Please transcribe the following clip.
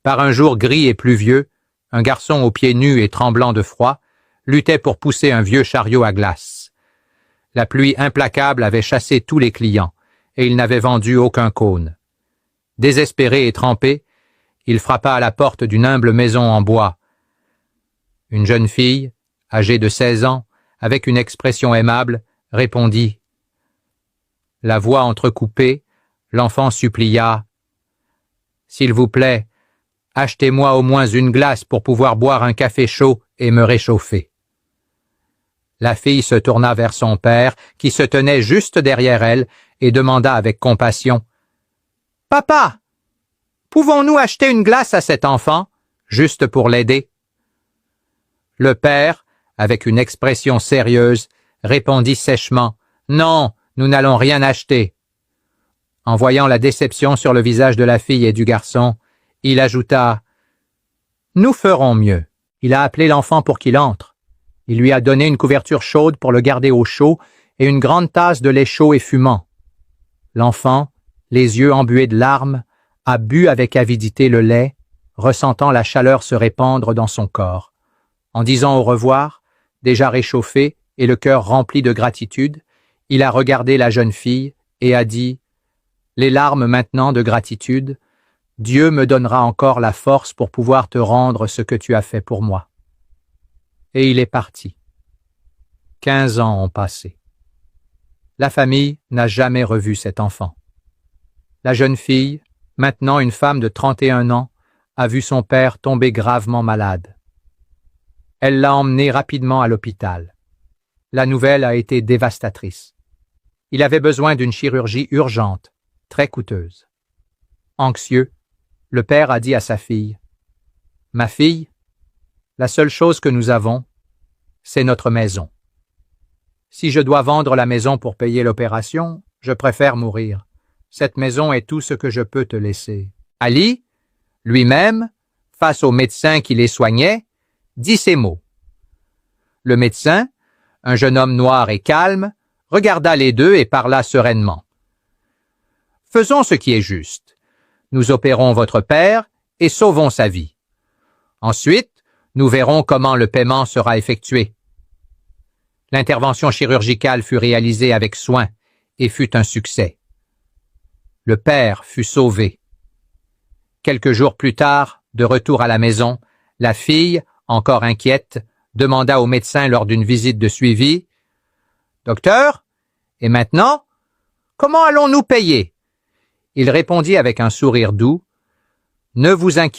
Par un jour gris et pluvieux, un garçon aux pieds nus et tremblant de froid luttait pour pousser un vieux chariot à glace. La pluie implacable avait chassé tous les clients, et il n'avait vendu aucun cône. Désespéré et trempé, il frappa à la porte d'une humble maison en bois. Une jeune fille, âgée de 16 ans, avec une expression aimable, répondit. La voix entrecoupée, l'enfant supplia. « S'il vous plaît, achetez-moi au moins une glace pour pouvoir boire un café chaud et me réchauffer. » La fille se tourna vers son père, qui se tenait juste derrière elle, et demanda avec compassion. « Papa, pouvons-nous acheter une glace à cet enfant, juste pour l'aider ?» Le père, avec une expression sérieuse, répondit sèchement. « Non, nous n'allons rien acheter. » En voyant la déception sur le visage de la fille et du garçon, il ajouta. « Nous ferons mieux. » Il a appelé l'enfant pour qu'il entre. Il lui a donné une couverture chaude pour le garder au chaud et une grande tasse de lait chaud et fumant. L'enfant, les yeux embués de larmes, a bu avec avidité le lait, ressentant la chaleur se répandre dans son corps. En disant au revoir, déjà réchauffé et le cœur rempli de gratitude, il a regardé la jeune fille et a dit « Les larmes maintenant de gratitude, Dieu me donnera encore la force pour pouvoir te rendre ce que tu as fait pour moi. » Et il est parti. 15 ans ont passé. La famille n'a jamais revu cet enfant. La jeune fille, maintenant une femme de 31 ans, a vu son père tomber gravement malade. Elle l'a emmené rapidement à l'hôpital. La nouvelle a été dévastatrice. Il avait besoin d'une chirurgie urgente, très coûteuse. Anxieux, le père a dit à sa fille, « Ma fille, la seule chose que nous avons, c'est notre maison. Si je dois vendre la maison pour payer l'opération, je préfère mourir. Cette maison est tout ce que je peux te laisser. » Ali, lui-même, face au médecin qui les soignait, dit ces mots. Le médecin, un jeune homme noir et calme, regarda les deux et parla sereinement. « Faisons ce qui est juste. Nous opérons votre père et sauvons sa vie. Ensuite, nous verrons comment le paiement sera effectué. » L'intervention chirurgicale fut réalisée avec soin et fut un succès. Le père fut sauvé. Quelques jours plus tard, de retour à la maison, la fille, encore inquiète, demanda au médecin lors d'une visite de suivi « Docteur, et maintenant, comment allons-nous payer ?» Il répondit avec un sourire doux « Ne vous inquiétez